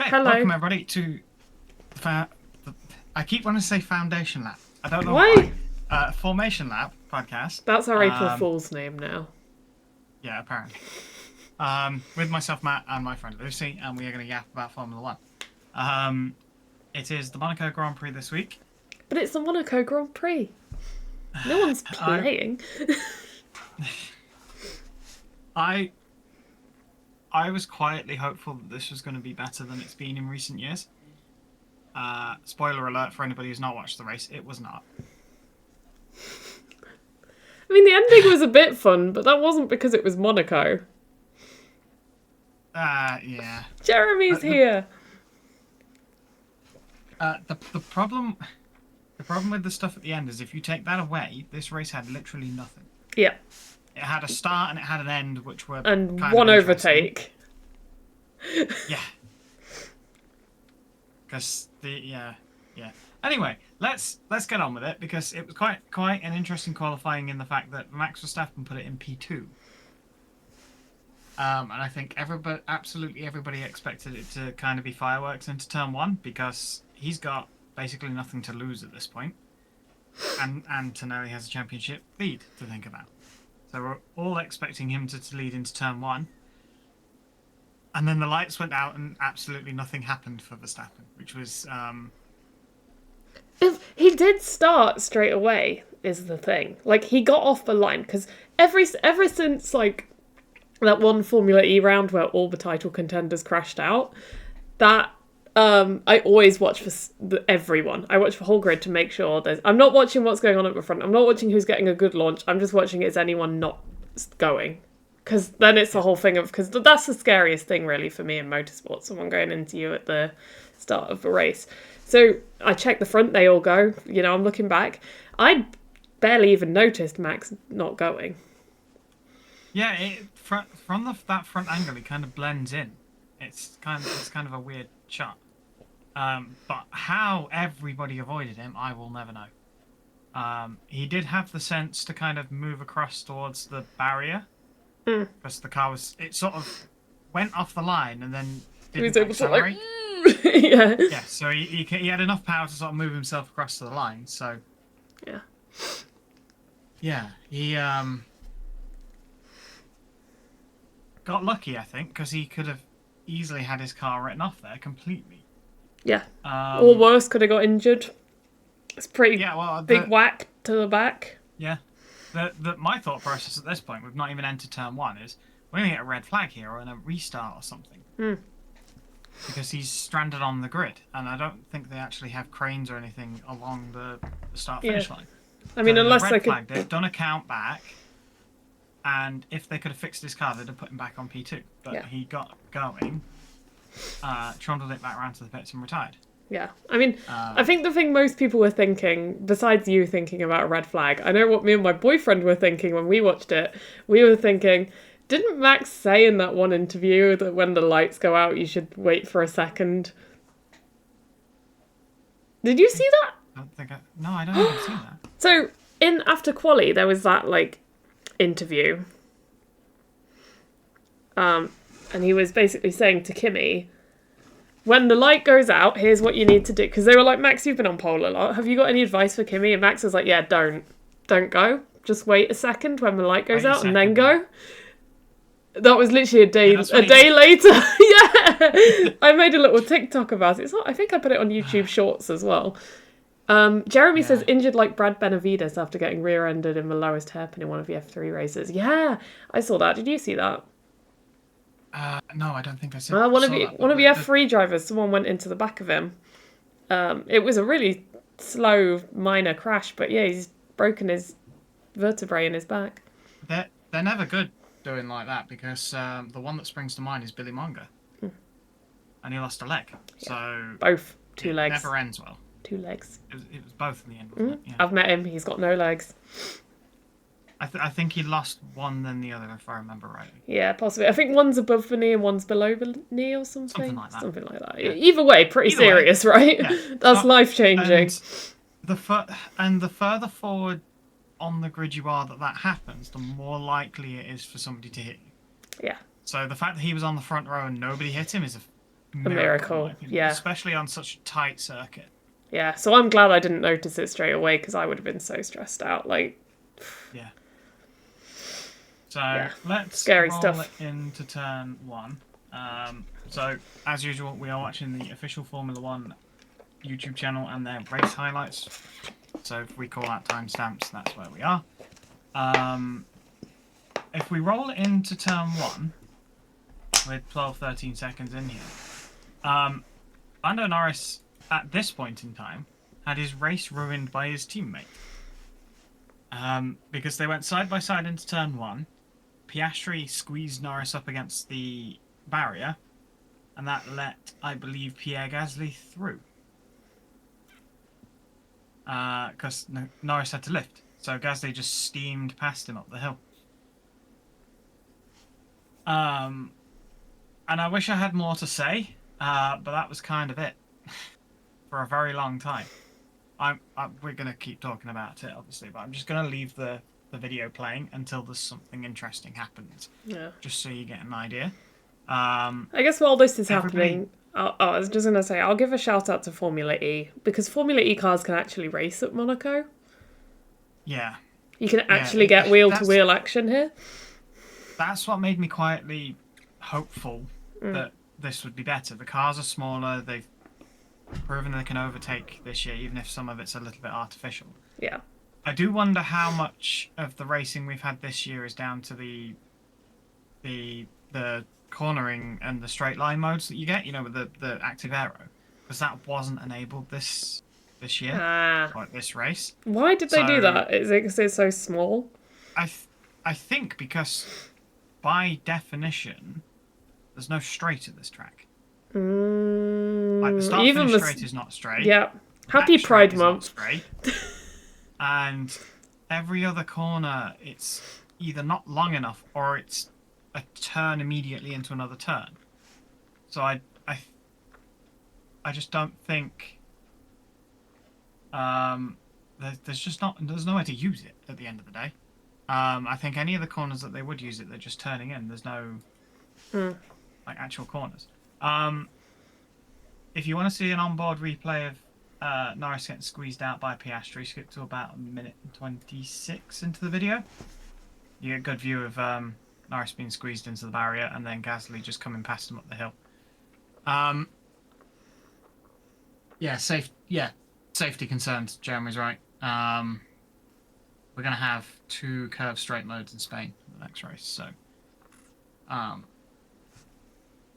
Hello. Welcome everybody to I keep wanting to say Foundation Lab. I don't know Why? why. Formation Lab podcast. That's our April Fool's name now. Yeah, apparently. With myself, Matt, and my friend Lucy, and we are going to yap about Formula One. It is the Monaco Grand Prix this week. But it's the Monaco Grand Prix. No one's playing. I was quietly hopeful that this was going to be better than it's been in recent years. Spoiler alert for anybody who's not watched the race, it was not. I mean, the ending was a bit fun, but that wasn't because it was Monaco. Yeah. Jeremy's here. The problem with the stuff at the end is if you take that away, this race had literally nothing. Yeah. It had a start and it had an end, which were and kind one of overtake. Yeah. Because yeah. Anyway, let's get on with it because it was quite an interesting qualifying in the fact that Max Verstappen put it in P2. And I think absolutely everybody expected it to kind of be fireworks into turn one because he's got basically nothing to lose at this point, and to know he has a championship lead to think about. So we're all expecting him to lead into turn one. And then the lights went out and absolutely nothing happened for Verstappen, which was... He did start straight away, is the thing. Like, he got off the line, because ever since, like, that one Formula E round where all the title contenders crashed out, that... I always watch for everyone. I watch the whole grid to make sure I'm not watching what's going on at the front. I'm not watching who's getting a good launch. I'm just watching is anyone not going. Because then it's the whole thing of... Because that's the scariest thing, really, for me in motorsport. Someone going into you at the start of the race. So I check the front. They all go. You know, I'm looking back. I barely even noticed Max not going. Yeah, from that front angle, it kind of blends in. It's kind of a weird shot. But how everybody avoided him, I will never know. He did have the sense to kind of move across towards the barrier. Because the car it sort of went off the line and then didn't accelerate. Yeah. Yeah, so he had enough power to sort of move himself across to the line, so... Yeah. Yeah, he got lucky, I think, because he could have easily had his car written off there completely. Yeah. Or worse, could have got injured. It's pretty big whack to the back. Yeah. My thought process at this point, we've not even entered turn one, is we're going to get a red flag here or a restart or something. Because he's stranded on the grid, and I don't think they actually have cranes or anything along the start-finish line. I mean, unless the they red could... flag, they've done a count back, and if they could have fixed his car, they'd have put him back on P2. But he got going, trundled it back around to the pits and retired. Yeah, I mean, I think the thing most people were thinking, besides you thinking about a red flag, I know what me and my boyfriend were thinking when we watched it. We were thinking, didn't Max say in that one interview that when the lights go out, you should wait for a second? Did you see that? No, I don't think I've seen that. So, after quali, there was that, like, interview. And he was basically saying to Kimi, when the light goes out, here's what you need to do. Because they were like, Max, you've been on pole a lot. Have you got any advice for Kimi? And Max was like, yeah, don't go. Just wait a second when the light goes out and then go. That was literally a day later. Yeah. I made a little TikTok about it. I think I put it on YouTube Shorts as well. Jeremy says injured like Brad Benavides after getting rear-ended in the lowest hairpin in one of the F3 races. Yeah, I saw that. Did you see that? No, I don't think I saw one of the F3 drivers, someone went into the back of him. It was a really slow, minor crash, but yeah, he's broken his vertebrae in his back. They're never good doing like that because the one that springs to mind is Billy Monger. And he lost a leg. Yeah. So both. Two legs. Never ends well. 2 legs. It was both in the end, wasn't it? Yeah. I've met him. He's got no legs. I think he lost one then the other, if I remember rightly. Yeah, possibly. I think one's above the knee and one's below the knee or something. Something like that. Yeah. Either way, pretty serious, right? Yeah. That's life-changing. And the further forward on the grid you are that happens, the more likely it is for somebody to hit you. Yeah. So the fact that he was on the front row and nobody hit him is a a miracle in miracle. my opinion, Yeah. especially on such a tight circuit. Yeah. So I'm glad I didn't notice it straight away because I would have been so stressed out. Like, Yeah. So yeah. let's Scary roll it stuff. into turn one. So as usual, we are watching the official Formula One YouTube channel and their race highlights. So if we call out timestamps, that's where we are. If we roll it into turn one with 12-13 seconds in here, Lando Norris at this point in time had his race ruined by his teammate. Because they went side by side into turn one. Piastri squeezed Norris up against the barrier, and that let, I believe, Pierre Gasly through. Because Norris had to lift, so Gasly just steamed past him up the hill. And I wish I had more to say, but that was kind of it for a very long time. We're going to keep talking about it, obviously, but I'm just going to leave the video playing until there's something interesting happens. Yeah. Just so you get an idea. I guess while this is Everybody... happening, I was just going to say, I'll give a shout out to Formula E because Formula E cars can actually race at Monaco. Yeah. You can actually get wheel to wheel action here. That's what made me quietly hopeful that this would be better. The cars are smaller. They've proven they can overtake this year, even if some of it's a little bit artificial. Yeah. I do wonder how much of the racing we've had this year is down to the cornering and the straight line modes that you get, with the active aero, because that wasn't enabled this year, like this race. Why did they do that? Is it because it's so small? I think because by definition, there's no straight at this track. Like the start finish straight is not straight. Yeah. Happy Pride Month. And every other corner, it's either not long enough or it's a turn immediately into another turn. So I just don't think there's no way to use it at the end of the day. I think any of the corners that they would use it, they're just turning in. There's no like actual corners. If you want to see an onboard replay of Norris getting squeezed out by Piastri, skip to about a minute and 26 into the video. You get a good view of Norris being squeezed into the barrier and then Gasly just coming past him up the hill. Safety concerns. Jeremy's right. We're going to have 2 curved straight modes in Spain for the next race, so...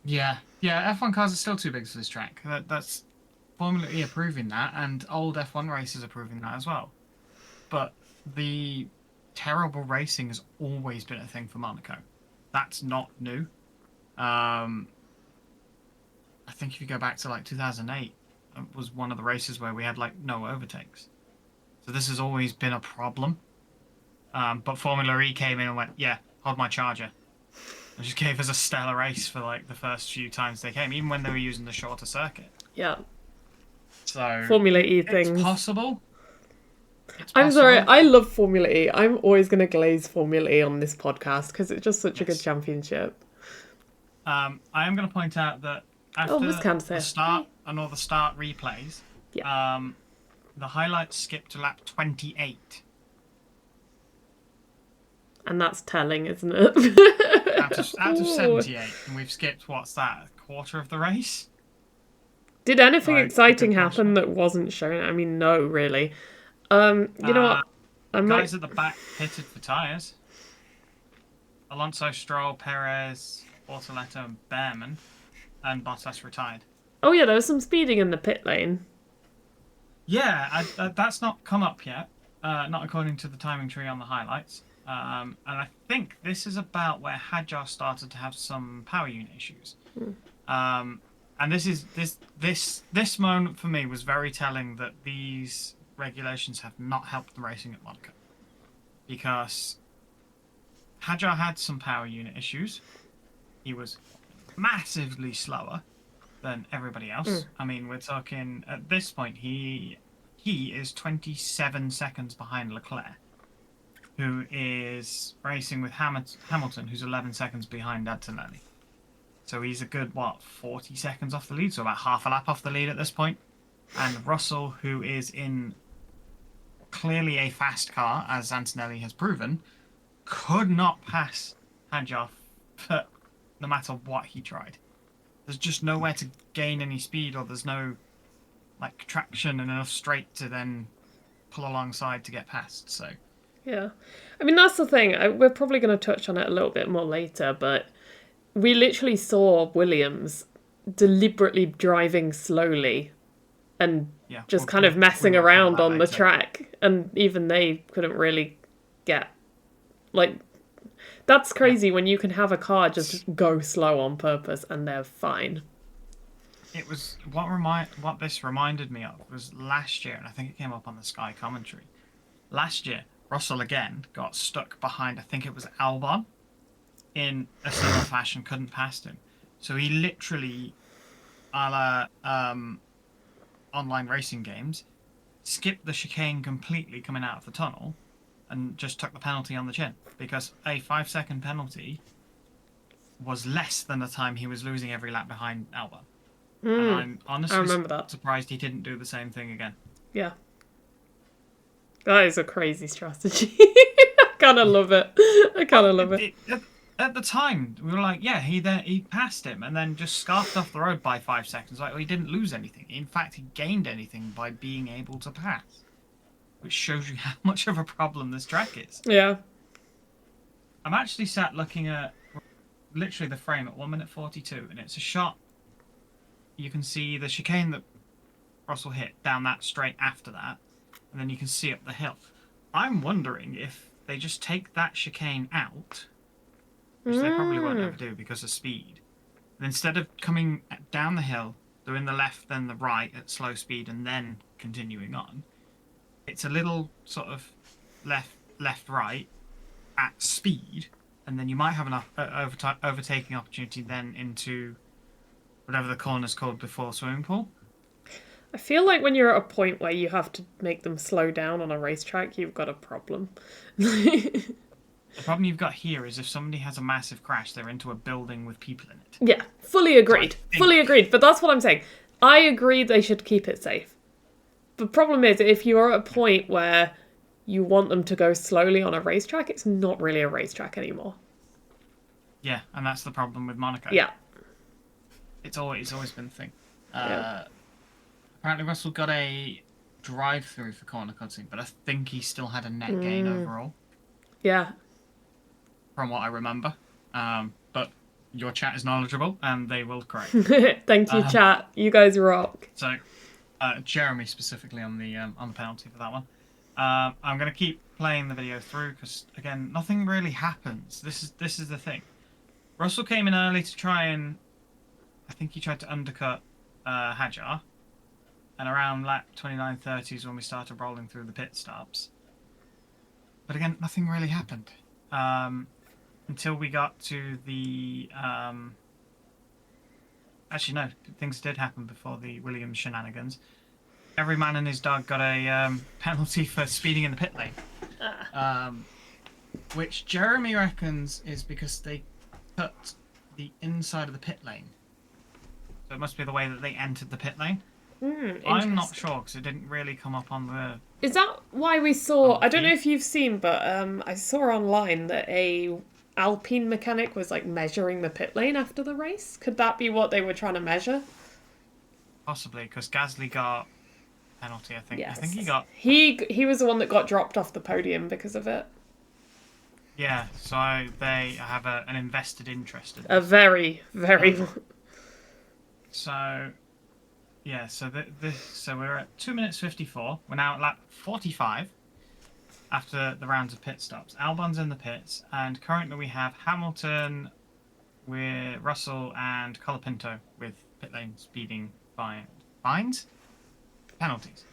F1 cars are still too big for this track. That's Formula E approving that, and old F1 racers approving that as well. But the terrible racing has always been a thing for Monaco. That's not new. I think if you go back to like 2008, it was one of the races where we had like no overtakes. So this has always been a problem. But Formula E came in and went, yeah, hold my charger. And just gave us a stellar race for like the first few times they came, even when they were using the shorter circuit. Yeah. So Formula E things. It's possible. I'm sorry, I love Formula E. I'm always going to glaze Formula E on this podcast because it's just such a good championship. I am going to point out that after the start and all the start replays, the highlights skipped to lap 28. And that's telling, isn't it? out of 78, and we've skipped, what's that, a quarter of the race? Did anything exciting happen that wasn't shown? I mean, no, really. You know what? Guys at the back pitted for tyres. Alonso, Stroll, Perez, Bortoletto, and Behrman, and Bottas retired. Oh yeah, there was some speeding in the pit lane. Yeah, that's not come up yet. Not according to the timing tree on the highlights. And I think this is about where Hadjar started to have some power unit issues. And this moment for me was very telling that these regulations have not helped the racing at Monaco, because Hadjar had some power unit issues. He was massively slower than everybody else. I mean, we're talking at this point he is 27 seconds behind Leclerc, who is racing with Hamilton, who's 11 seconds behind Antonelli. So he's a good, 40 seconds off the lead, so about half a lap off the lead at this point. And Russell, who is in clearly a fast car, as Antonelli has proven, could not pass Hadjar no matter what he tried. There's just nowhere to gain any speed, or there's no traction and enough straight to then pull alongside to get past. So Yeah. I mean, that's the thing. We're probably going to touch on it a little bit more later, but we literally saw Williams deliberately driving slowly and yeah, just kind of messing we'll cover around that on the later. track. And even they couldn't really get... Like, that's crazy when you can have a car just go slow on purpose and they're fine. It was what this reminded me of was last year, and I think it came up on the Sky commentary. Last year, Russell again got stuck behind, I think it was Albon, in a similar fashion, couldn't pass him. So he literally, a la online racing games, skipped the chicane completely coming out of the tunnel and just took the penalty on the chin, because a 5-second penalty was less than the time he was losing every lap behind Albon. And I'm honestly remember that. surprised he didn't do the same thing again. Yeah. That is a crazy strategy. I kind of love it. I kind of love it. At the time, we were like, yeah, he passed him and then just scarfed off the road by 5 seconds. Like, well, he didn't lose anything. In fact, he gained anything by being able to pass, which shows you how much of a problem this track is. Yeah. I'm actually sat looking at literally the frame at 1:42, and it's a shot. You can see the chicane that Russell hit down that straight after that, and then you can see up the hill. I'm wondering if they just take that chicane out, which they probably won't ever do because of speed. And instead of coming down the hill, doing the left, then the right at slow speed, and then continuing on, it's a little sort of left, right at speed, and then you might have an overtaking opportunity then into whatever the corner's called before swimming pool. I feel like when you're at a point where you have to make them slow down on a racetrack, you've got a problem. The problem you've got here is if somebody has a massive crash, they're into a building with people in it. Yeah, fully agreed. Fully agreed. But that's what I'm saying. I agree they should keep it safe. The problem is, if you're at a point where you want them to go slowly on a racetrack, it's not really a racetrack anymore. Yeah, and that's the problem with Monaco. Yeah. It's always been the thing. Yeah. Apparently Russell got a drive-through for corner cutting, but I think he still had a net gain overall. Yeah. From what I remember. But your chat is knowledgeable, and they will correct. Thank you, chat. You guys rock. So, Jeremy specifically on the penalty for that one. I'm going to keep playing the video through because, again, nothing really happens. This is the thing. Russell came in early to try and... I think he tried to undercut Hadjar. And around lap 29:30 is when we started rolling through the pit stops. But again, nothing really happened. Until we got to the... Actually, no. Things did happen before the Williams shenanigans. Every man and his dog got a penalty for speeding in the pit lane. Which Jeremy reckons is because they cut the inside of the pit lane. So it must be the way that they entered the pit lane. I'm not sure because it didn't really come up on the... Is that why we saw... I don't know if you've seen, but I saw online that a Alpine mechanic was like measuring the pit lane after the race. Could that be what they were trying to measure? Possibly, because Gasly got penalty, I think. Yes. I think he got... He was the one that got dropped off the podium because of it. Yeah, so they have an invested interest in this. A very, very... So, yeah, so so we're at 2:54. We're now at lap 45 after the rounds of pit stops. Albon's in the pits, and currently we have Hamilton with Russell and Colapinto with pit lane speeding fines? Penalties.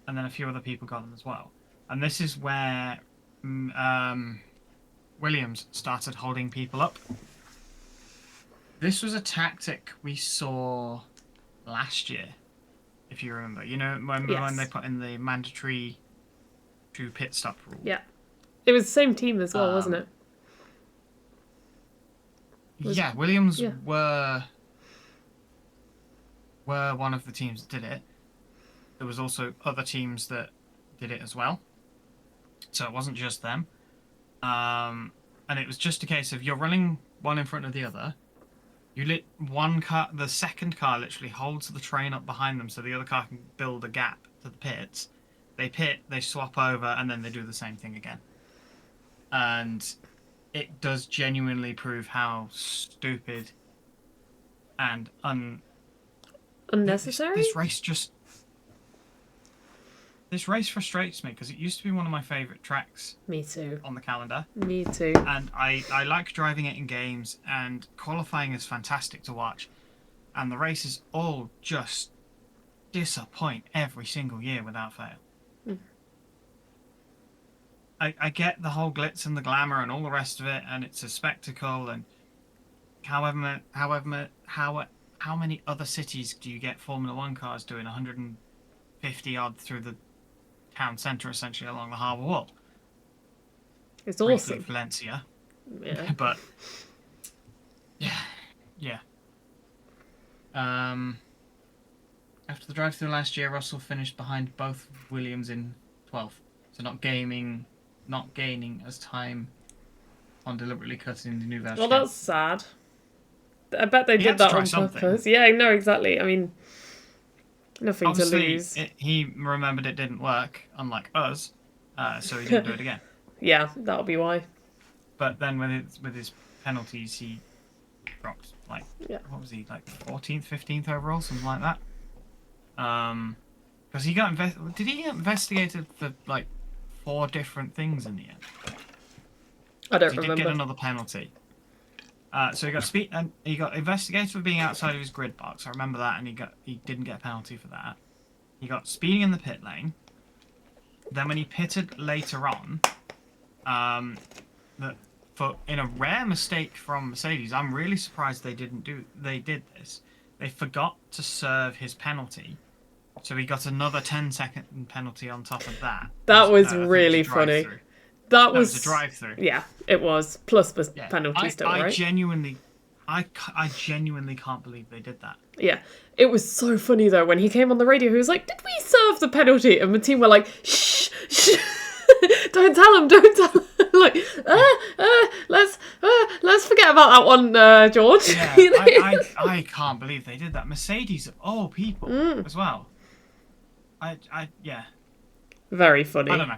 And then a few other people got them as well. And this is where Williams started holding people up. This was a tactic we saw last year, if you remember. You know, when they put in the mandatory 2 pit stop rule. Yeah. It was the same team as well, wasn't it? Yeah, Williams yeah. were one of the teams that did it. There was also other teams that did it as well. So it wasn't just them. And it was just a case of you're running one in front of the other. You lit one car, the second car literally holds the train up behind them so the other car can build a gap to the pits. They pit, they swap over, and then they do the same thing again. And it does genuinely prove how stupid and Unnecessary? This race frustrates me because it used to be one of my favourite tracks Me too. on the calendar. Me too. And I like driving it in games, and qualifying is fantastic to watch. And the races all just disappoint every single year without fail. Mm. I get the whole glitz and the glamour and all the rest of it, and it's a spectacle. And how many other cities do you get Formula One cars doing 150 odd through the town centre, essentially along the harbour wall? It's Briefly awesome. Valencia, Yeah. but yeah. After the drive-through last year, Russell finished behind both Williams in 12th, so not gaining as time on deliberately cutting the new version. Well, that's sad. I bet they He did had to that try on something. purpose. Yeah, no, exactly. I mean, nothing Obviously, to lose. he remembered it didn't work, unlike us, so he didn't do it again. Yeah, that'll be why. But then with his penalties, he dropped what was he, like 14th, 15th overall, something like that. Because he got did he get investigated for like 4 different things in the end? I don't He remember. did get another penalty. So he got he got investigated for being outside of his grid box. I remember that, and he didn't get a penalty for that. He got speeding in the pit lane. Then when he pitted later on, in a rare mistake from Mercedes, I'm really surprised they did this. They forgot to serve his penalty, so he got another 10-second penalty on top of that. That was really funny. That was a drive-through. Yeah, it was. Plus the penalty still, right? I genuinely can't believe they did that. Yeah. It was so funny, though, when he came on the radio, he was like, did we serve the penalty? And the team were like, shh, don't tell him. Like, let's forget about that one, George. Yeah, I can't believe they did that. Mercedes, of all people, as well. Yeah. Very funny. I don't know.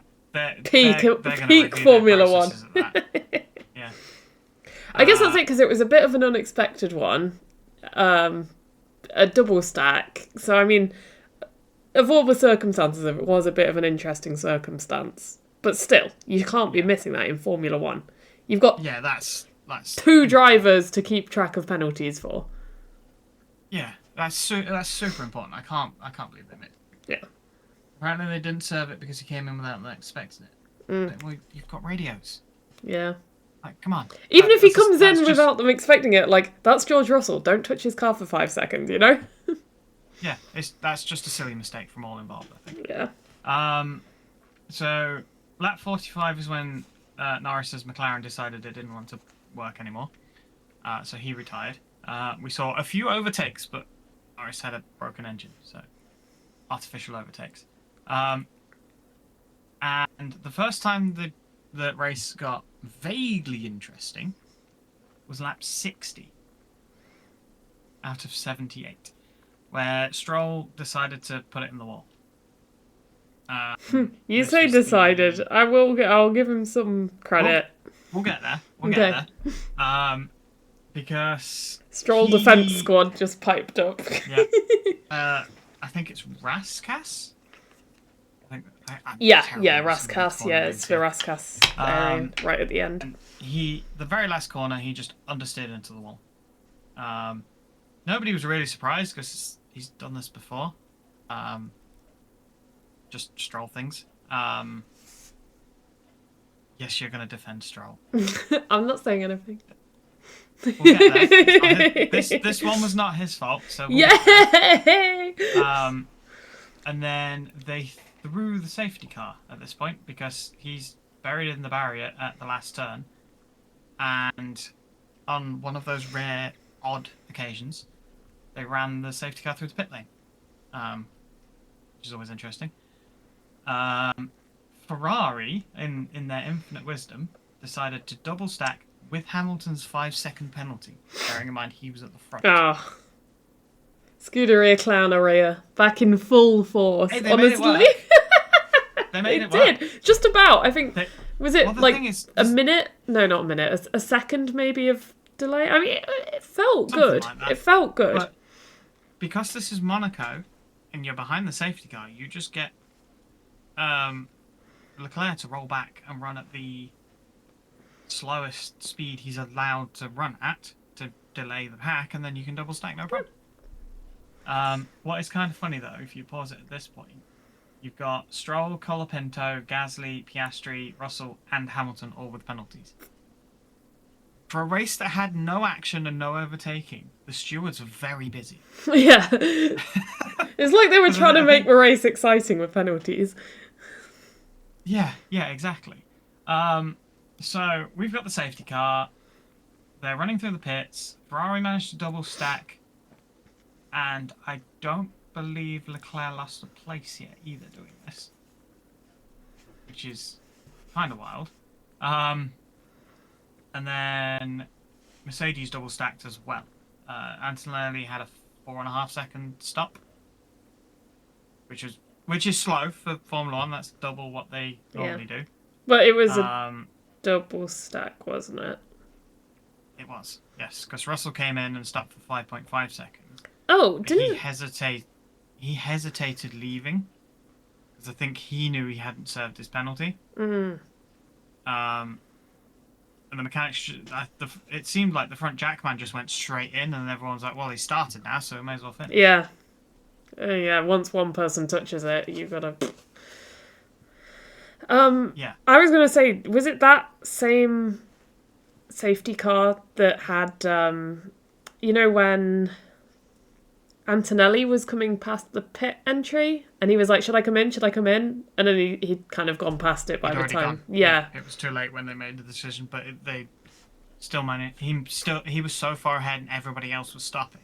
Peak Formula One. Yeah. I guess that's it, because it was a bit of an unexpected one. A double stack. So, I mean, of all the circumstances, it was a bit of an interesting circumstance. But still, you can't be missing that in Formula One. You've got that's 2 drivers to keep track of penalties for. Yeah, that's super important. I can't believe they made it. Yeah. Apparently they didn't serve it because he came in without expecting it. Well, you've got radios. Yeah. Like, come on. Even if he comes in without them expecting it, like, that's George Russell. Don't touch his car for 5 seconds, you know? Yeah, that's just a silly mistake from all involved, I think. Yeah. So lap 45 is when Norris's McLaren decided it didn't want to work anymore. So he retired. We saw a few overtakes, but Norris had a broken engine, so artificial overtakes. And the first time the race got vaguely interesting was lap 60 out of 78, where Stroll decided to put it in the wall. You say decided. I'll give him some credit. We'll get there. We'll get there. Because Stroll defense squad just piped up. Yeah. I think it's Raskas. Yeah, Raskas. Yeah, it's the Raskas variant right at the end. And the very last corner, he just understeered into the wall. Nobody was really surprised because he's done this before. Just Stroll things. Yes, you're going to defend Stroll. I'm not saying anything. We'll get there. This one was not his fault. So Yay! And then they threw the safety car at this point because he's buried in the barrier at the last turn. And on one of those rare, odd occasions, they ran the safety car through the pit lane, which is always interesting. Ferrari, in their infinite wisdom, decided to double stack with Hamilton's 5-second penalty, bearing in mind he was at the front. Ah. Scuderia Clowneria, back in full force, Hey, they honestly. made it work. They made it work. Did. Just about, I think. Was it Well, the like thing is, a minute? No, not a minute. A second maybe of delay? I mean, it felt something good. like that. It felt good. But because this is Monaco, and you're behind the safety car, you just get Leclerc to roll back and run at the slowest speed he's allowed to run at to delay the pack, and then you can double stack, no problem. What is kind of funny though, if you pause it at this point, you've got Stroll, Colapinto, Gasly, Piastri, Russell, and Hamilton all with penalties. For a race that had no action and no overtaking, the stewards were very busy. Yeah. It's like they were trying to make the race exciting with penalties. Yeah, exactly. So we've got the safety car. They're running through the pits. Ferrari managed to double stack. And I don't believe Leclerc lost a place yet either doing this. Which is kind of wild. And then Mercedes double stacked as well. Antonelli had a 4.5 second stop. Which is slow for Formula 1. That's double what they normally do. But it was a double stack, wasn't it? It was, yes. Because Russell came in and stopped for 5.5 seconds. Oh, But didn't he hesitated leaving because I think he knew he hadn't served his penalty. And the mechanics, it seemed like the front jackman just went straight in, and everyone's like, "Well, he started now, so we may as well finish." Yeah, yeah. Once one person touches it, you've got to. Yeah. I was gonna say, was it that same safety car that had, when Antonelli was coming past the pit entry, and he was like, "Should I come in? Should I come in?" And then he'd kind of gone past it by the time. Gone. Yeah, it was too late when they made the decision, but they still managed. He was so far ahead, and everybody else was stopping.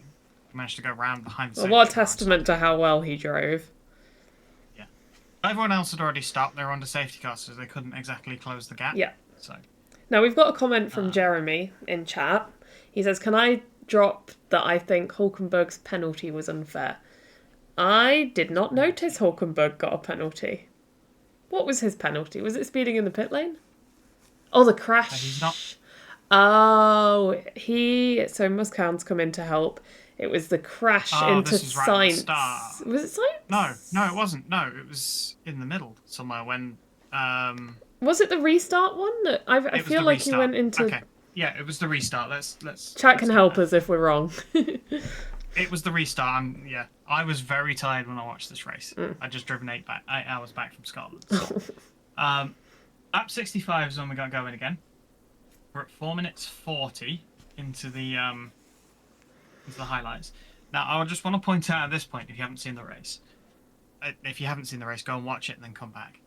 He managed to go round behind. Well, what a testament to how well he drove. Yeah, everyone else had already stopped. They were under safety car, so they couldn't exactly close the gap. Yeah. So now we've got a comment from Jeremy in chat. He says, "Can I drop that I think Hulkenberg's penalty was unfair? I did not notice Hulkenberg got a penalty. What was his penalty? Was it speeding in the pit lane? Oh, the crash. He's not. Oh, so Muscount's come in to help. It was the crash into this is right at the Sainz. start. Was it Sainz? No, it wasn't. No, it was in the middle somewhere when. Was it the restart one? That I feel like he went into. Okay. Yeah, it was the restart. Let's. Chat can help us if we're wrong. It was the restart. And, I was very tired when I watched this race. I'd just driven 8 hours back from Scotland. So. Lap 65 is when we got going again. We're at 4 minutes 40 into the highlights. Now, I just want to point out at this point, if you haven't seen the race, go and watch it and then come back.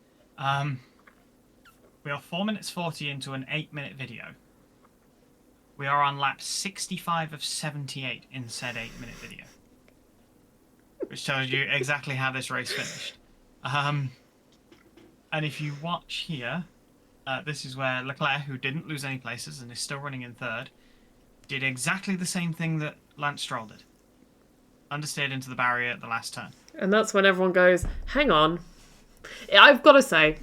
We are 4 minutes 40 into an 8-minute video. We are on lap 65 of 78 in said 8-minute video. Which tells you exactly how this race finished. And if you watch here, this is where Leclerc, who didn't lose any places and is still running in third, did exactly the same thing that Lance Stroll did. Understeered into the barrier at the last turn. And that's when everyone goes, hang on. I've got to say,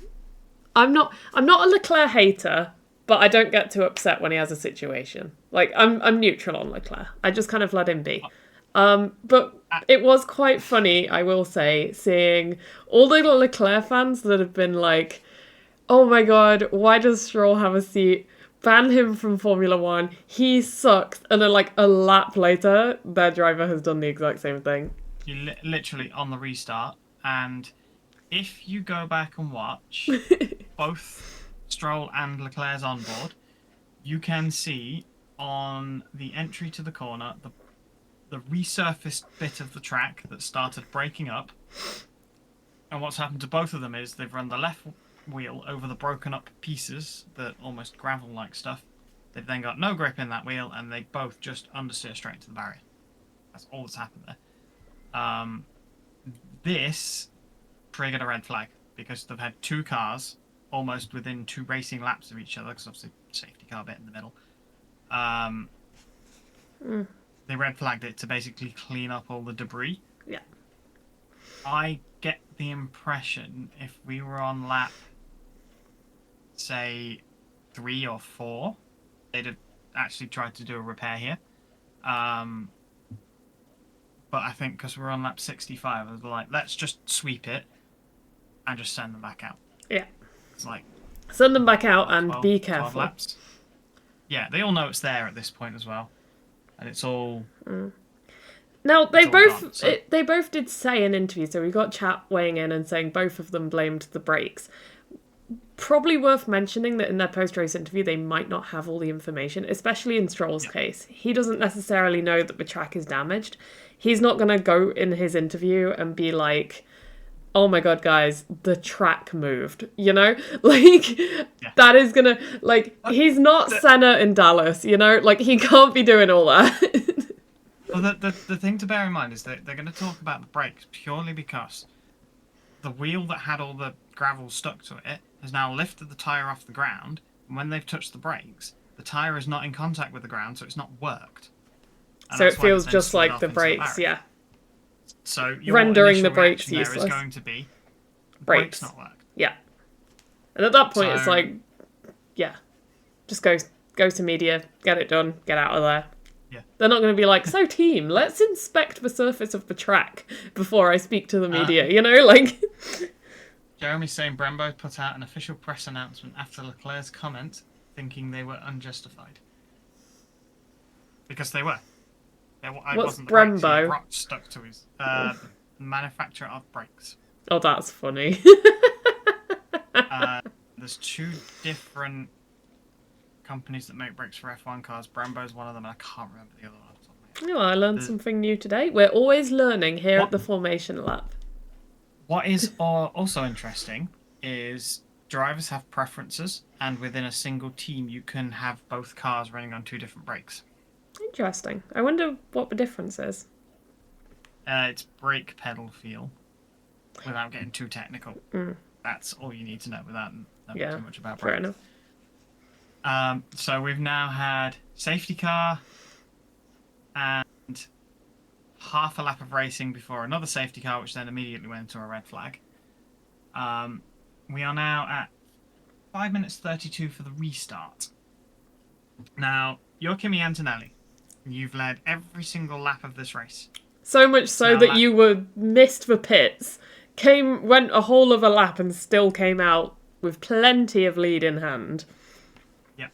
I'm not a Leclerc hater, but I don't get too upset when he has a situation. Like, I'm neutral on Leclerc. I just kind of let him be. But it was quite funny, I will say, seeing all the Leclerc fans that have been like, oh my god, why does Stroll have a seat? Ban him from Formula 1. He sucks. And then, like, a lap later, their driver has done the exact same thing. You're literally on the restart. And if you go back and watch both Stroll and Leclerc's on board, you can see on the entry to the corner the resurfaced bit of the track that started breaking up. And what's happened to both of them is they've run the left wheel over the broken up pieces, the almost gravel-like stuff, They've then got no grip in that wheel, and they both just understeer straight into the barrier. That's all that's happened there. This triggered a red flag because they've had two cars almost within 2 racing laps of each other, because obviously safety car bit in the middle. They red flagged it to basically clean up all the debris. Yeah. I get the impression if we were on lap, say, 3 or 4, they'd have actually tried to do a repair here. But I think because we're on lap 65, I was like, let's just sweep it and just send them back out. Yeah. It's like... Send them back out and 12, be 12 careful. laps. Yeah, they all know it's there at this point as well. And it's all... Now, they they both did say in interviews, so we got chat weighing in and saying both of them blamed the brakes. Probably worth mentioning that in their post-race interview, they might not have all the information, especially in Stroll's case. He doesn't necessarily know that the track is damaged. He's not going to go in his interview and be like, oh my god, guys, the track moved, you know? Like, that is going to, like, he's not Senna in Dallas, you know? Like, he can't be doing all that. Well, the thing to bear in mind is that they're going to talk about the brakes purely because the wheel that had all the gravel stuck to it has now lifted the tyre off the ground, and when they've touched the brakes, the tyre is not in contact with the ground, so it's not worked. And so it that's why feels then just slid like off the into brakes, barrier. yeah. So your rendering the initial brakes reaction there useless. is going to be Brakes not worked. Yeah. And at that point, it's So- like, yeah, just go to media, get it done, get out of there. Yeah. They're not going to be like, so team, let's inspect the surface of the track before I speak to the media, you know? Like, Jeremy's saying Brembo put out an official press announcement after Leclerc's comment, thinking they were unjustified. Because they were. What's wasn't the brakes, he had Brembo? rocks stuck to his the manufacturer of brakes. Oh, that's funny. There's 2 different companies that make brakes for F1 cars. Brembo's one of them, and I can't remember the other one. off the top of my head. Oh, I learned something new today. We're always learning here What? at the Formation Lab. What is also interesting is drivers have preferences, and within a single team, you can have both cars running on 2 different brakes. Interesting. I wonder what the difference is. It's brake pedal feel, without getting too technical. That's all you need to know without knowing too much about fair brakes. enough. So we've now had safety car and half a lap of racing before another safety car, which then immediately went into a red flag. We are now at 5 minutes 32 for the restart. Now, you're Kimi Antonelli. You've led every single lap of this race. So much so Now that you were missed the pits, went a whole of a lap and still came out with plenty of lead in hand. Yep.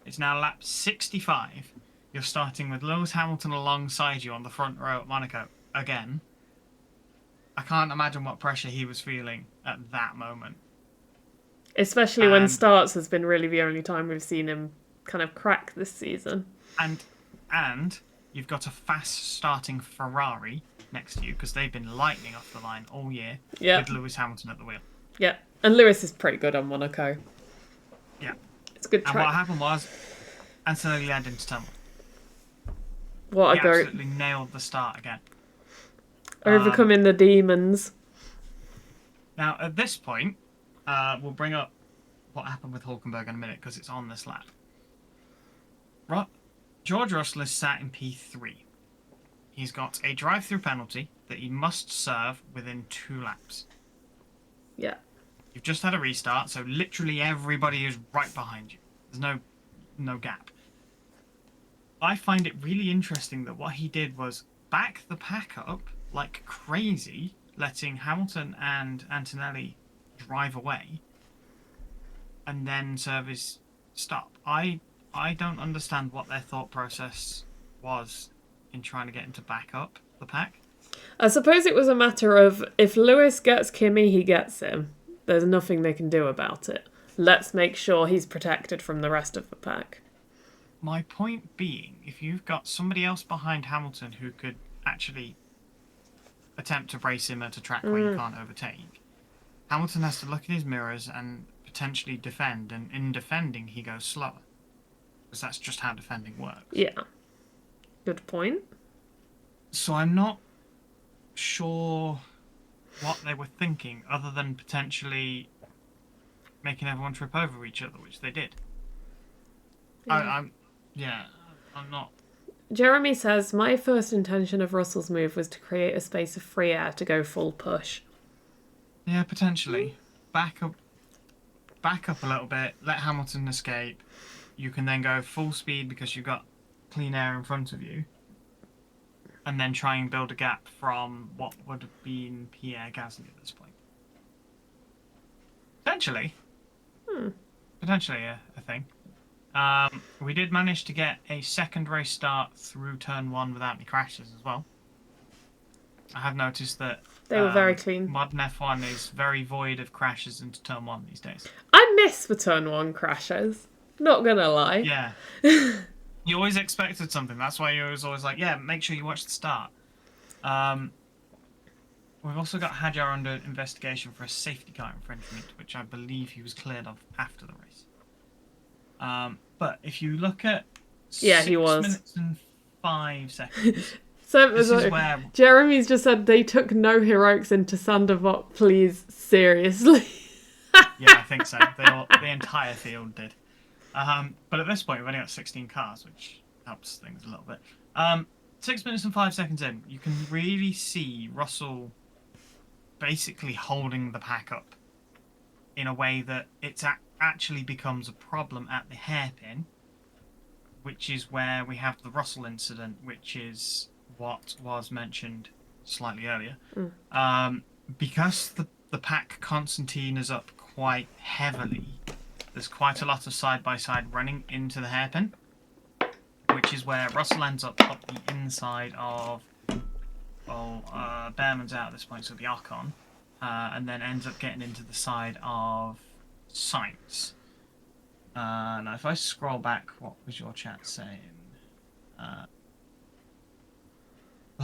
It's now lap 65. You're starting with Lewis Hamilton alongside you on the front row at Monaco again. I can't imagine what pressure he was feeling at that moment. Especially when starts has been really the only time we've seen him kind of crack this season. And you've got a fast starting Ferrari next to you because they've been lightning off the line all year with Lewis Hamilton at the wheel. Yeah, and Lewis is pretty good on Monaco. Yeah. It's a good And track. what happened was Antonelli led into tunnel. What He a go. absolutely nailed the start again. Overcoming the demons. Now, at this point, we'll bring up what happened with Hulkenberg in a minute because it's on this lap. George Russell is sat in P3. He's got a drive-through penalty that he must serve within 2 laps. Yeah. You've just had a restart, so literally everybody is right behind you. There's no gap. I find it really interesting that what he did was back the pack up like crazy, letting Hamilton and Antonelli drive away, and then serve his stop. I don't understand what their thought process was in trying to get him to back up the pack. I suppose it was a matter of if Lewis gets Kimi, he gets him. There's nothing they can do about it. Let's make sure he's protected from the rest of the pack. My point being, if you've got somebody else behind Hamilton who could actually attempt to race him at a track where you can't overtake, Hamilton has to look in his mirrors and potentially defend, and in defending he goes slower. because that's just how defending works. Yeah. Good point. So I'm not sure what they were thinking, other than potentially making everyone trip over each other, which they did. Yeah. I'm not. Jeremy says, my first intention of Russell's move was to create a space of free air to go full push. Yeah, potentially. Back up a little bit, let Hamilton escape. You can then go full speed because you've got clean air in front of you. And then try and build a gap from what would have been Pierre Gasly at this point. Potentially. Potentially a thing. We did manage to get a second race start through turn 1 without any crashes as well. I have noticed that They were very clean. modern F1 is very void of crashes into turn 1 these days. I miss the turn 1 crashes. Not gonna lie. Yeah. You always expected something. That's why you was always like, yeah, make sure you watch the start. We've also got Hadjar under investigation for a safety car infringement, which I believe he was cleared of after the race. But if you look at 6 he was. minutes and 5 seconds, So this is where... Jeremy's just said they took no heroics into Sandoval, please, seriously. Yeah, I think so. The entire field did. But at this point, we've only got 16 cars, which helps things a little bit. 6 minutes and 5 seconds in, you can really see Russell basically holding the pack up in a way that it actually becomes a problem at the hairpin, which is where we have the Russell incident, which is what was mentioned slightly earlier. Because the pack Constantine is up quite heavily, there's quite a lot of side-by-side running into the hairpin, which is where Russell ends up the inside of... Behrman's out at this point, so it'll be Ocon, and then ends up getting into the side of Sainz. Now, if I scroll back, what was your chat saying? The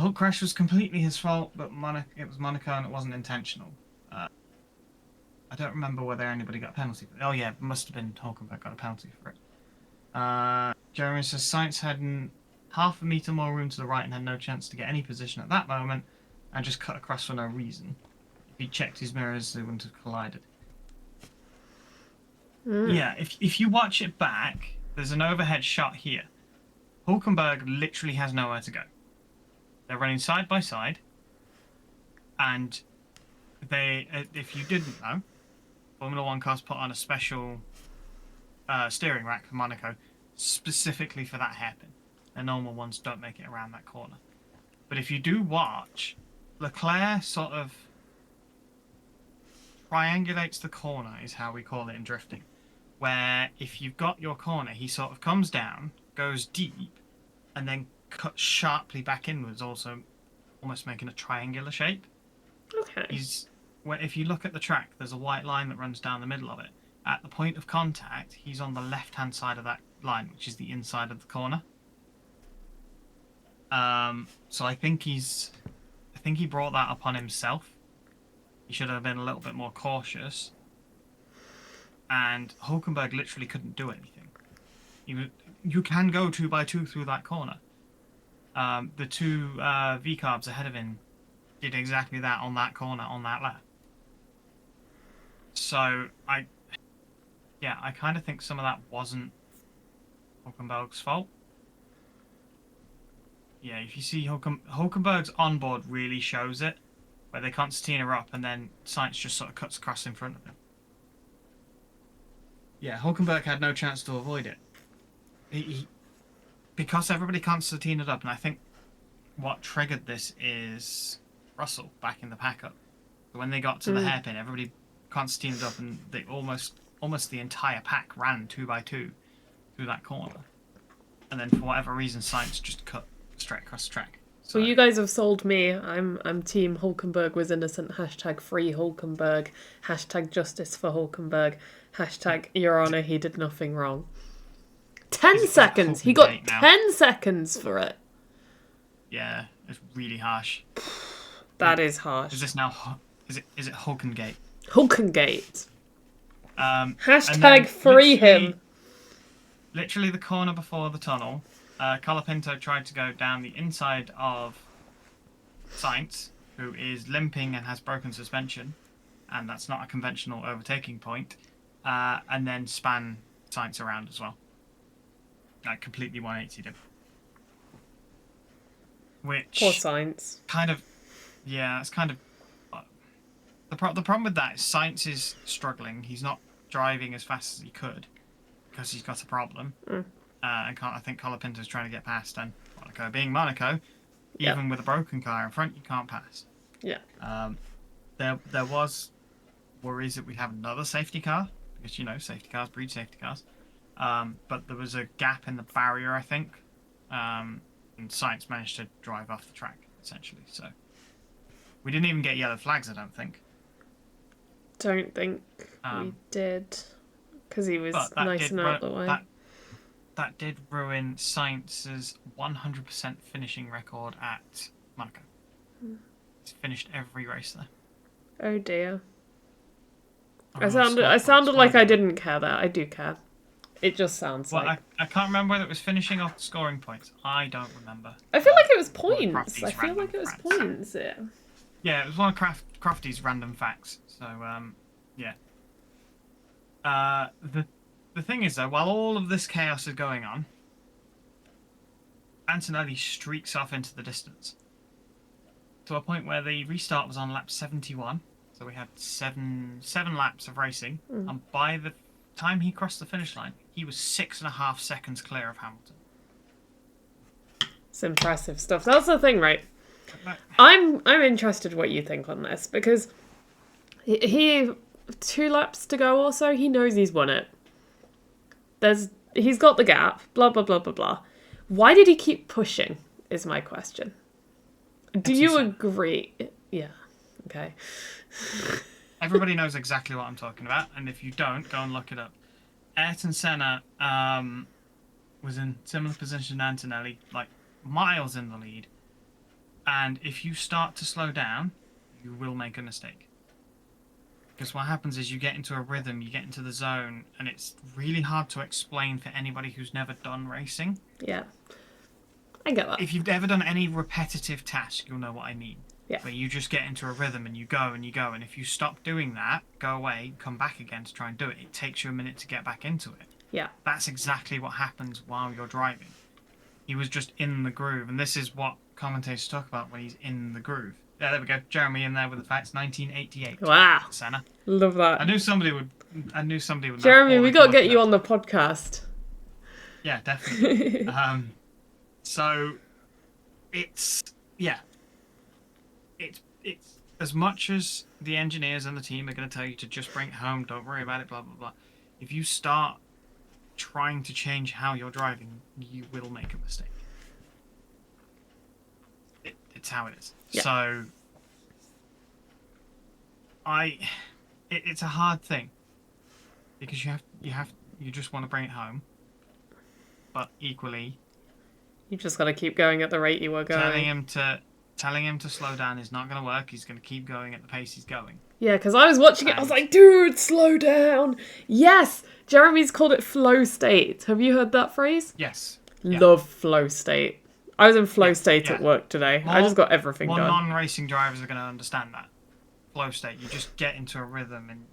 Hulk crash was completely his fault, but it was Monaco and it wasn't intentional. I don't remember whether anybody got a penalty. Oh yeah, it must have been Hulkenberg got a penalty for it. Jeremy says Sainz had half a metre more room to the right and had no chance to get any position at that moment and just cut across for no reason. If he checked his mirrors, they wouldn't have collided. Yeah, if you watch it back, there's an overhead shot here. Hulkenberg literally has nowhere to go. They're running side by side, and they, if you didn't know, Formula One cars put on a special steering rack for Monaco specifically for that hairpin. The normal ones don't make it around that corner. But if you do watch, Leclerc sort of triangulates the corner, is how we call it in drifting. Where if you've got your corner, he sort of comes down, goes deep, and then cuts sharply back inwards, also almost making a triangular shape. Okay. If you look at the track, there's a white line that runs down the middle of it. At the point of contact, he's on the left-hand side of that line, which is the inside of the corner. So I think he brought that upon himself. He should have been a little bit more cautious. And Hulkenberg literally couldn't do anything. You can go 2x2 through that corner. The two V-carbs ahead of him did exactly that on that corner on that lap. So I kind of think some of that wasn't Hulkenberg's fault. Yeah, if you see Hulkenberg's onboard really shows it, where they Constantine are up and then Sainz just sort of cuts across in front of him. Yeah, Hulkenberg had no chance to avoid it. Because everybody Constantined up, and I think what triggered this is Russell backing the pack up. So when they got to the hairpin, everybody Constantined up, and they almost the entire pack ran 2x2 through that corner. And then for whatever reason, Sainz just cut straight across the track. So Well, you guys have sold me. I'm team Hulkenberg was innocent. Hashtag free Hulkenberg. Hashtag justice for Hulkenberg. Hashtag Your Honour, he did nothing wrong. 10 seconds. He got 10 seconds for it. Yeah, it's really harsh. That is harsh. Is this now? Is it Hulkengate? Hulkengate. Hashtag free him. literally the corner before the tunnel, Colapinto tried to go down the inside of Sainz, who is limping and has broken suspension, and that's not a conventional overtaking point, and then span Sainz around as well. Like, completely 180'd him. Which... Poor Sainz. Kind of... Yeah, it's kind of... The problem with that is Sainz is struggling. He's not driving as fast as he could because he's got a problem. And I think Colapinto's trying to get past, and Monaco being Monaco, even with a broken car in front, you can't pass. Yeah. There was worries that we'd have another safety car because, you know, safety cars breed safety cars. But there was a gap in the barrier, I think, and Sainz managed to drive off the track essentially. So we didn't even get yellow flags, I don't think. Don't think we did, because he was nice and out of the way. That did ruin Sainz's 100% finishing record at Monaco. He's finished every race there. Oh dear. I sounded like I didn't care there. I do care. It just sounds like... I can't remember whether it was finishing off scoring points. I don't remember. I feel like it was points. I feel like it was points, yeah. Yeah, it was one of Crafty's random facts. So, yeah. The thing is, though, while all of this chaos is going on, Antonelli streaks off into the distance. To a point where the restart was on lap 71. So we had seven laps of racing. And by the time he crossed the finish line, he was 6.5 seconds clear of Hamilton. It's impressive stuff. That's the thing, right? I'm interested what you think on this, because he 2 laps to go or so, he knows he's won it. He's got the gap, blah blah blah blah blah. Why did he keep pushing is my question. Do you agree? Yeah. Okay. Everybody knows exactly what I'm talking about, and if you don't, go and look it up. Ayrton Senna was in similar position to Antonelli, like miles in the lead. And if you start to slow down, you will make a mistake. Because what happens is you get into a rhythm, you get into the zone, and it's really hard to explain for anybody who's never done racing. Yeah. I get that. If you've ever done any repetitive task, you'll know what I mean. Yeah. Where you just get into a rhythm and you go and you go, and if you stop doing that, go away, come back again to try and do it, it takes you a minute to get back into it. Yeah. That's exactly what happens while you're driving. He was just in the groove, and this is what commentators talk about when he's in the groove. Yeah, there we go. Jeremy in there with the facts. 1988. Wow. Senna. Love that. I knew somebody would. Jeremy, we got to get you on the podcast. Yeah, definitely. So, it's as much as the engineers and the team are going to tell you to just bring it home, don't worry about it, blah blah blah. If you start trying to change how you're driving, you will make a mistake. It's how it is. Yeah. So, it's a hard thing because you just want to bring it home, but equally, you just got to keep going at the rate you were going. Telling him to slow down is not going to work. He's going to keep going at the pace he's going. Yeah, because I was watching it, I was like, dude, slow down. Yes, Jeremy's called it flow state. Have you heard that phrase? Yes. Love flow state. I was in flow state at work today. I just got everything done. Non-racing drivers are going to understand that. Flow state. You just get into a rhythm. And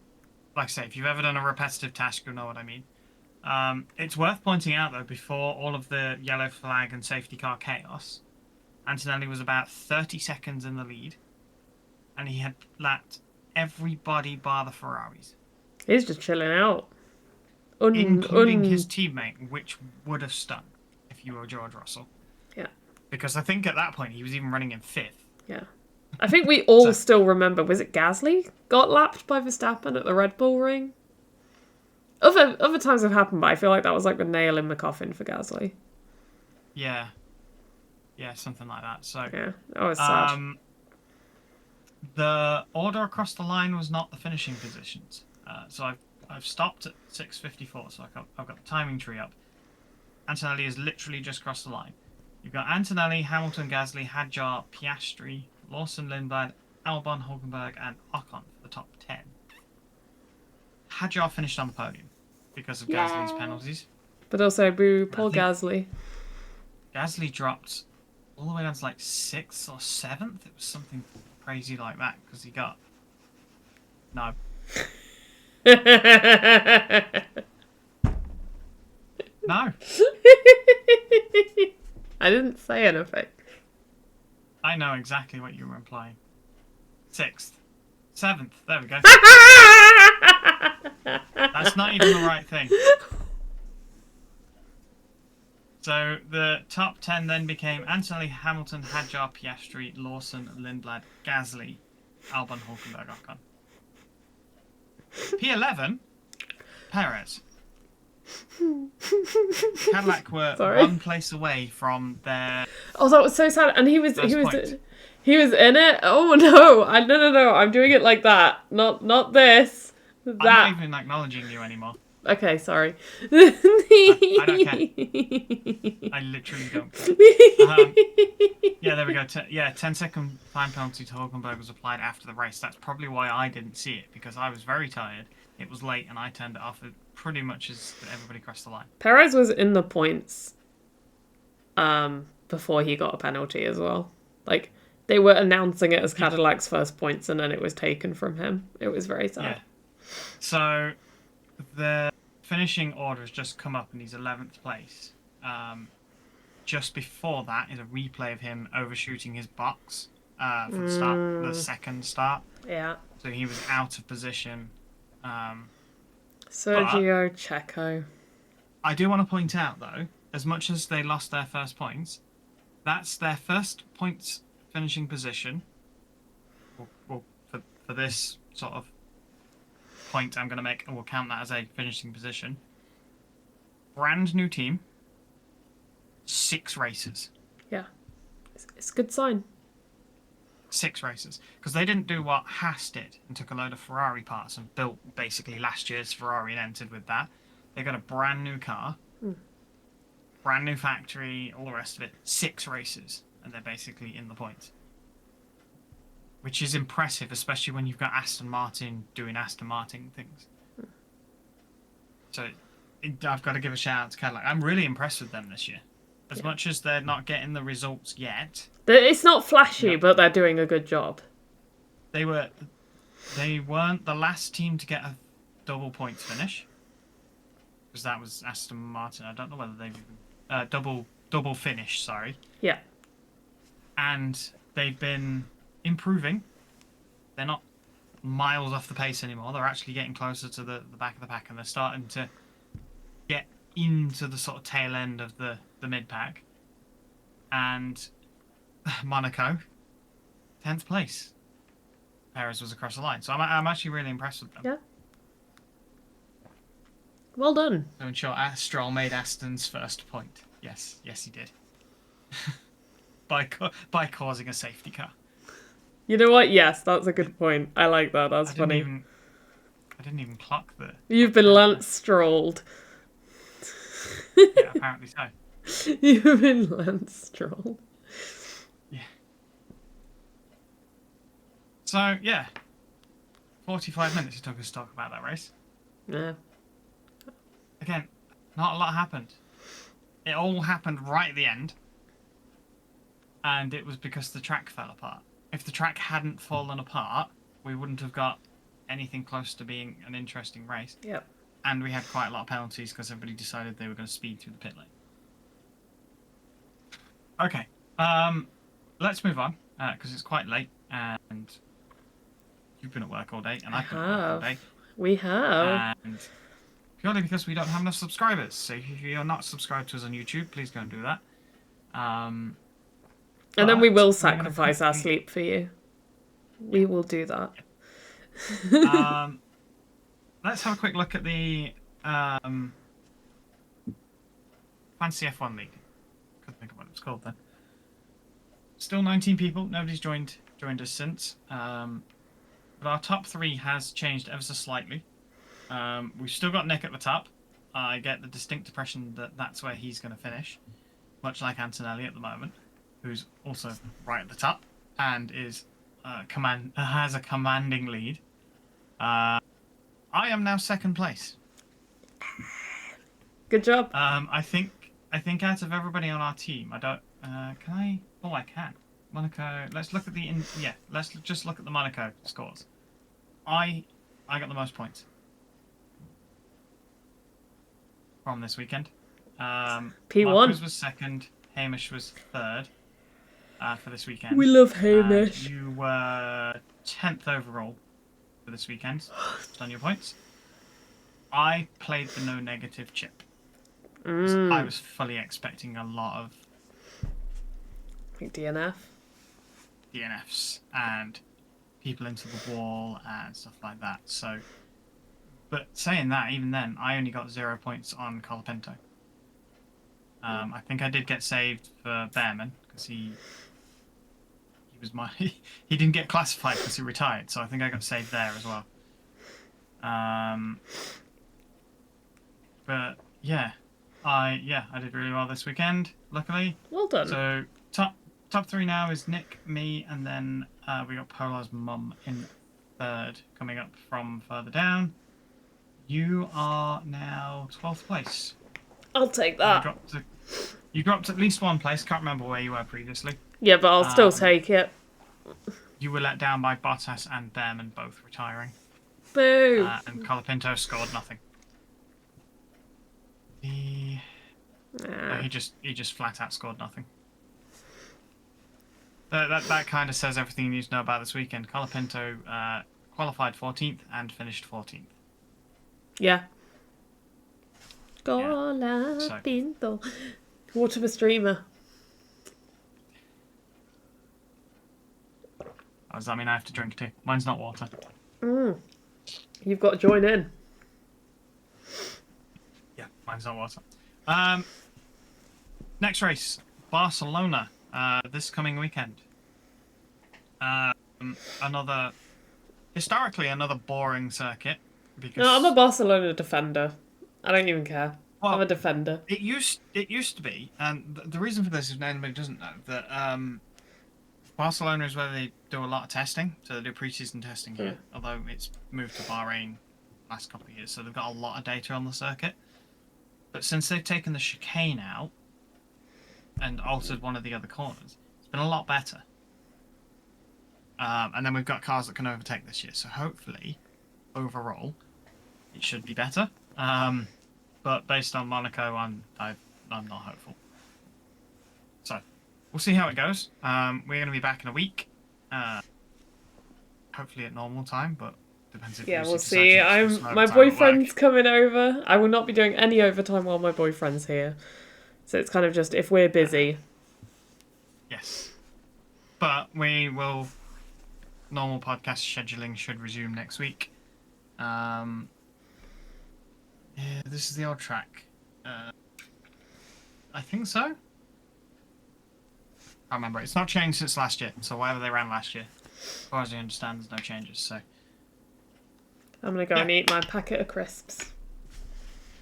like I say, if you've ever done a repetitive task, you'll know what I mean. It's worth pointing out, though, before all of the yellow flag and safety car chaos, Antonelli was about 30 seconds in the lead. And he had lapped everybody bar the Ferraris. He's just chilling out. Including his teammate, which would have stung if you were George Russell. Yeah. Because I think at that point he was even running in 5th. Yeah. I think we all still remember, was it Gasly got lapped by Verstappen at the Red Bull Ring? Other times have happened, but I feel like that was like the nail in the coffin for Gasly. Yeah. Yeah, something like that. So yeah, that was sad. The order across the line was not the finishing positions. So I've stopped at 6:54, so I've got the timing tree up. Antonelli has literally just crossed the line. You've got Antonelli, Hamilton, Gasly, Hadjar, Piastri, Lawson, Lindblad, Albon, Hulkenberg, and Ocon for the top 10. Hadjar finished on the podium because of Gasly's penalties. But also, boo, I poor think Gasly. Gasly dropped all the way down to like 6th or 7th. It was something crazy like that because he got no. No, I didn't say anything. I know exactly what you were implying. 6th, 7th. There we go. That's not even the right thing. So the top 10 then became Antonelli, Hamilton, Hadjar, Piastri, Lawson, Lindblad, Gasly, Albon, Hulkenberg, Ocon. P11, Perez. Cadillac were Sorry. one place away from their. Oh, that was so sad. And he was First point. he was in it. Oh no! No! I'm doing it like that. Not this. I'm That. not even acknowledging you anymore. Okay, sorry. I don't care. I literally don't care. Yeah, there we go. 10-second time penalty to Hulkenberg was applied after the race. That's probably why I didn't see it, because I was very tired. It was late, and I turned it off pretty much as everybody crossed the line. Perez was in the points before he got a penalty as well. Like, they were announcing it as Cadillac's first points, and then it was taken from him. It was very sad. Yeah. So, the finishing order has just come up, and he's 11th place. Just before that is a replay of him overshooting his box for the start, the second start. Yeah. So he was out of position. Sergio Checo. I do want to point out, though, as much as they lost their first points, that's their first points finishing position. Well, for this sort of point I'm going to make, we'll count that as a finishing position. Brand new team. 6 races. Yeah. It's a good sign. 6 races. Because they didn't do what Haas did and took a load of Ferrari parts and built basically last year's Ferrari and entered with that. They got a brand new car, brand new factory, all the rest of it. 6 races, and they're basically in the points. Which is impressive, especially when you've got Aston Martin doing Aston Martin things. So I've got to give a shout out to Cadillac. I'm really impressed with them this year. As much as they're not getting the results yet. It's not flashy, but they're doing a good job. They weren't the last team to get a double points finish. Because that was Aston Martin. I don't know whether they've even... double finish, sorry. Yeah. And they've been improving. They're not miles off the pace anymore. They're actually getting closer to the back of the pack, and they're starting to get into the sort of tail end of the mid-pack. And Monaco, 10th place. Perez was across the line. So I'm actually really impressed with them. Yeah. Well done. So in short, Stroll made Aston's first point. Yes, he did. by causing a safety car. You know what? Yes, that's a good point. I like that. That's funny. I didn't even clock the... You've been Lance Strolled. Yeah, apparently so. You've been Lance Strolled. Yeah. So, yeah. 45 minutes it took us to talk about that race. Yeah. Again, not a lot happened. It all happened right at the end. And it was because the track fell apart. If the track hadn't fallen apart, we wouldn't have got anything close to being an interesting race. Yep. And we had quite a lot of penalties because everybody decided they were going to speed through the pit lane. Okay. Let's move on because it's quite late and you've been at work all day and I've been at work all day. We have. And purely because we don't have enough subscribers. So if you're not subscribed to us on YouTube, please go and do that. And then we will sacrifice our sleep for you. We will do that. Let's have a quick look at the Fantasy F1 League. Couldn't think of what it was called then. Still 19 people. Nobody's joined us since. But our top 3 has changed ever so slightly. We've still got Nick at the top. I get the distinct impression that that's where he's going to finish. Much like Antonelli at the moment, who's also right at the top and is has a commanding lead. I am now second place. Good job. I think out of everybody on our team, I don't. Can I? Oh, I can. Monaco. Let's look at the yeah. Let's just look at the Monaco scores. I got the most points from this weekend. P1. Marcus was second. Hamish was third. For this weekend. We love And Hamish. you were 10th overall for this weekend. Just on your points. I played the no negative chip. I was fully expecting a lot of DNF. DNFs and people into the wall and stuff like that. So, but saying that, even then, I only got 0 points on Colapinto. I think I did get saved for Behrman because he was my he didn't get classified because he retired, so I think I got saved there as well. But yeah, I did really well this weekend, luckily. Well done. So top three now is Nick, me, and then we got Polar's mum in third, coming up from further down. You are now 12th place. I'll take that. You dropped at least one place. Can't remember where you were previously. Yeah, but I'll still take it. You were let down by Bottas and Behrman both retiring. Boo! And Colapinto scored nothing. He just flat out scored nothing. That kind of says everything you need to know about this weekend. Colapinto qualified 14th and finished 14th. Yeah. Colapinto. Water for streamer. Oh, does that mean I have to drink too? Mine's not water. You've got to join in. Yeah, mine's not water. Next race, Barcelona, this coming weekend. Historically another boring circuit. Because No, I'm a Barcelona defender. I don't even care. well, I'm a defender. It used to be, and the reason for this is anybody doesn't know that Barcelona is where they do a lot of testing, so they do pre-season testing here. Although it's moved to Bahrain last couple of years, so they've got a lot of data on the circuit. But since they've taken the chicane out and altered one of the other corners, it's been a lot better. And then we've got cars that can overtake this year, so hopefully, overall, it should be better. But based on Monaco, I'm not hopeful. So we'll see how it goes. We're going to be back in a week, hopefully at normal time, but depends if Yeah, Lucy we'll decides see. to do some My overtime at boyfriend's work. coming over. I will not be doing any overtime while my boyfriend's here. So it's kind of just if we're busy. Yes, but we will. Normal podcast scheduling should resume next week. Yeah, this is the old track. I think so. I remember. It's not changed since last year, so whatever they ran last year. As far as I understand, there's no changes, so... I'm going to go and eat my packet of crisps.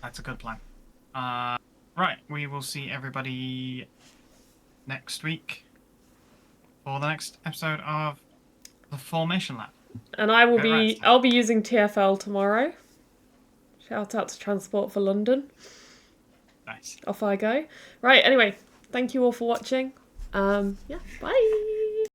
That's a good plan. Right, we will see everybody next week for the next episode of the Formation Lab. And I'll be using TfL tomorrow. Shout out to Transport for London. Nice. Off I go. Right, anyway, thank you all for watching. Yeah, bye.